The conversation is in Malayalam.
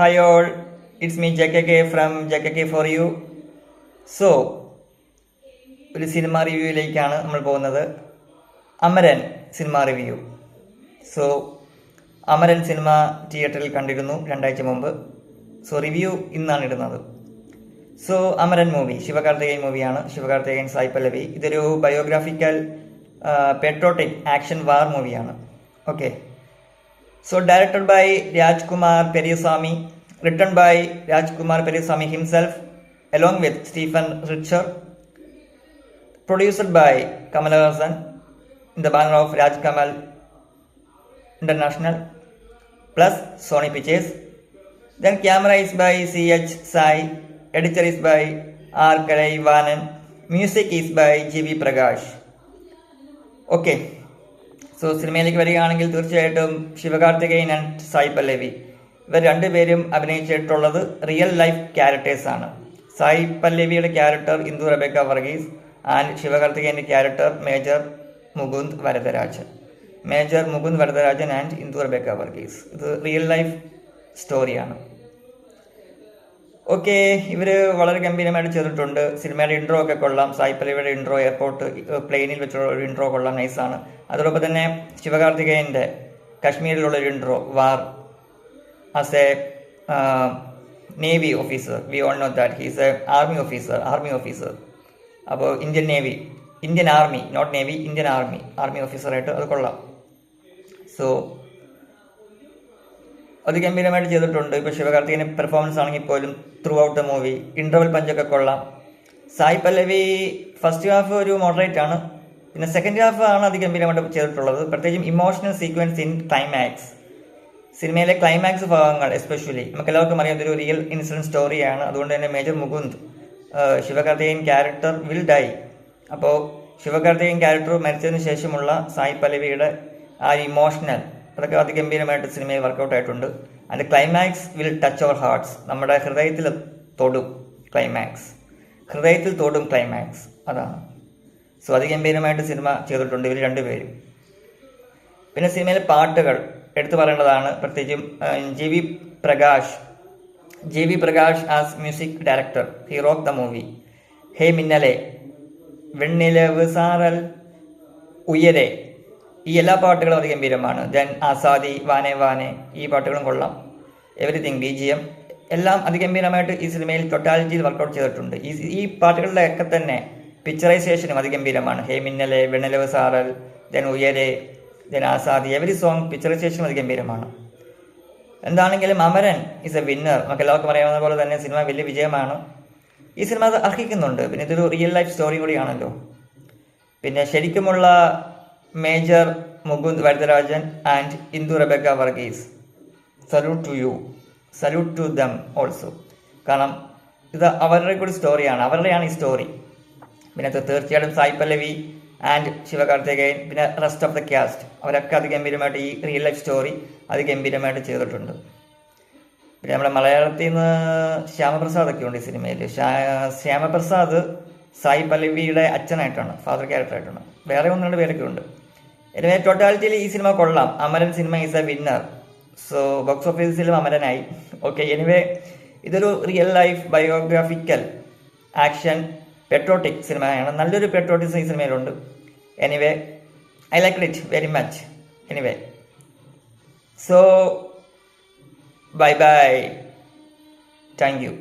Hi all, it's me JKK from JKK for you. So, ഒരു സിനിമ റിവ്യൂയിലേക്കാണ് നമ്മൾ പോകുന്നത്. Amaran cinema review. So Amaran cinema തിയേറ്ററിൽ കണ്ടിരുന്നു 2 ആഴ്ച മുമ്പ്. സോ റിവ്യൂ ഇന്നാണ് ഇടുന്നത്. സോ അമരൻ മൂവി ശിവകാർത്തികേയൻ മൂവിയാണ്. ശിവകാർത്തികേയൻ സായി പല്ലവി. ഇതൊരു ബയോഗ്രാഫിക്കൽ പെട്രോട്ടിക് ആക്ഷൻ വാർ മൂവിയാണ്. Okay. So directed by Rajkumar Periyasamy, written by Rajkumar Periyasamy himself along with Stephen Richer, produced by Kamal Hassan in the banner of Raj Kamal International plus Sony Pictures. Then camera is by C.H. Sai, editor is by R. Kalaivanan, music is by G.V. Prakash. Okay. So സിനിമയിലേക്ക് വരികയാണെങ്കിൽ തീർച്ചയായിട്ടും ശിവകാർത്തികേയൻ ആൻഡ് സായി പല്ലവി ഇവർ രണ്ടുപേരും അഭിനയിച്ചിട്ടുള്ളത് റിയൽ ലൈഫ് ക്യാരക്ടേഴ്സാണ്. സായി പല്ലവിയുടെ character Indu Rebecca Varghese and ശിവകാർത്തികേയൻ്റെ character major Mukund Varadarajan and Indu Rebecca Varghese. ഇത് റിയൽ ലൈഫ് സ്റ്റോറിയാണ്. ഓക്കെ, ഇവർ വളരെ ഗംഭീരമായിട്ട് ചെയ്തിട്ടുണ്ട്. സിനിമയുടെ ഇൻട്രോ ഒക്കെ കൊള്ളാം. സായി പല്ലവിയുടെ ഇൻട്രോ എയർപോർട്ട് പ്ലെയിനിൽ വെച്ചുള്ള ഒരു ഇൻട്രോ കൊള്ളാം, നൈസാണ്. അതോടൊപ്പം തന്നെ ശിവകാർത്തികേയൻ്റെ കാശ്മീരിലുള്ളൊരു intro, war as a navy officer. We all know that he's a army officer. അപ്പോൾ Indian army, not navy, Indian army ഓഫീസറായിട്ട് അത് കൊള്ളാം. സോ അതിഗംഭീരമായിട്ട് ചെയ്തിട്ടുണ്ട്. ഇപ്പോൾ ശിവകാർത്തികേയൻ്റെ പെർഫോമൻസ് ആണെങ്കിൽ പോലും throughout the movie interval പഞ്ചൊക്കെ കൊള്ളാം. സായി പല്ലവി ഫസ്റ്റ് ഹാഫ് ഒരു മോഡറേറ്റ് ആണ്, പിന്നെ സെക്കൻഡ് ഹാഫ് ആണ് അതിഗംഭീരമായിട്ട് ചെയ്തിട്ടുള്ളത്. പ്രത്യേകിച്ചും ഇമോഷണൽ സീക്വൻസ് ഇൻ ക്ലൈമാക്സ്, സിനിമയിലെ ക്ലൈമാക്സ് ഭാഗങ്ങൾ എസ്പെഷ്യലി നമുക്ക് എല്ലാവർക്കും അറിയാം ഇതൊരു റിയൽ ഇൻസിഡൻറ്റ് സ്റ്റോറിയാണ്. അതുകൊണ്ട് തന്നെ major Mukund Sivakarthikeyan character will die. അപ്പോൾ ശിവകാർത്തികേയൻ ക്യാരക്ടർ മരിച്ചതിന് ശേഷമുള്ള സായി പല്ലവിയുടെ ആ ഇമോഷണൽ അതൊക്കെ അതിഗംഭീരമായിട്ട് സിനിമയിൽ വർക്കൗട്ട് ആയിട്ടുണ്ട്. And climax will touch our hearts, നമ്മുടെ ഹൃദയത്തിൽ തൊടും ക്ലൈമാക്സ് അതാണ്. സോ അതിഗംഭീരമായിട്ട് സിനിമ ചെയ്തിട്ടുണ്ട് ഇവർ രണ്ടുപേരും. പിന്നെ സിനിമയിലെ പാട്ടുകൾ എടുത്തു പറയേണ്ടതാണ്. പ്രത്യേകിച്ചും G V Prakash as music director, he rock the movie. Hey Minnale, Vennilavu Saaral, Uyire, ഈ എല്ലാ പാട്ടുകളും അതിഗംഭീരമാണ്. ദെൻ ആസാദി, വാനെ വാനെ, ഈ പാട്ടുകളും കൊള്ളാം. എവറിത്തിങ്, BGM എല്ലാം അതിഗംഭീരമായിട്ട് ഈ സിനിമയിൽ ടോട്ടാലിറ്റിയിൽ വർക്കൗട്ട് ചെയ്തിട്ടുണ്ട്. ഈ പാട്ടുകളുടെ ഒക്കെ തന്നെ പിക്ചറൈസേഷനും അതിഗംഭീരമാണ്. ഹേ മിന്നലെ, വെണ്ണിലവ് സാറൽ, ദെൻ ഉയരെ, ദെൻ ആസാദി, എവരി സോങ് പിക്ചറൈസേഷനും അതിഗംഭീരമാണ്. എന്താണെങ്കിലും അമരൻ ഈസ് എ വിന്നർ. നമുക്ക് എല്ലാവർക്കും അറിയാവുന്ന പോലെ തന്നെ സിനിമ വലിയ വിജയമാണ്. ഈ സിനിമ അത് അർഹിക്കുന്നുണ്ട്. പിന്നെ ഇതൊരു റിയൽ ലൈഫ് സ്റ്റോറി കൂടിയാണല്ലോ. പിന്നെ ശരിക്കുമുള്ള major Mukund Varadarajan and Indu Rebecca Varghese, salute to them also. കാരണം ഇത് അവരുടെ കൂടി സ്റ്റോറിയാണ്, അവരുടെയാണ് ഈ സ്റ്റോറി. പിന്നെ തീർച്ചയായിട്ടും സായി പല്ലവി ആൻഡ് ശിവകാർത്തികേയൻ, പിന്നെ റെസ്റ്റ് ഓഫ് ദ കാസ്റ്റ്, അവരൊക്കെ അതിഗംഭീരമായിട്ട് ഈ റിയൽ ലൈഫ് സ്റ്റോറി അതിഗംഭീരമായിട്ട് ചെയ്തിട്ടുണ്ട്. പിന്നെ നമ്മുടെ മലയാളത്തിൽ നിന്ന് ശ്യാമപ്രസാദ് ഒക്കെ ഉണ്ട് ഈ സിനിമയിൽ. ശ്യാമപ്രസാദ് സായി പല്ലവിയുടെ അച്ഛനായിട്ടാണ്, ഫാദർ ക്യാരക്ടറായിട്ടാണ്. വേറെ 1-2 പേരൊക്കെ ഉണ്ട്. എനിവേ ടോട്ടാലിറ്റിയിൽ ഈ സിനിമ കൊള്ളാം. അമരൻ സിനിമ is a winner. So box ഓഫീസിലും അമരനായി. ഓക്കെ, എനിവേ ഇതൊരു real life biographical action patriotic സിനിമയാണ്. നല്ലൊരു പെട്രോട്ടിസം ഈ സിനിമയിലുണ്ട്. Anyway I like it very much. Anyway so bye thank U.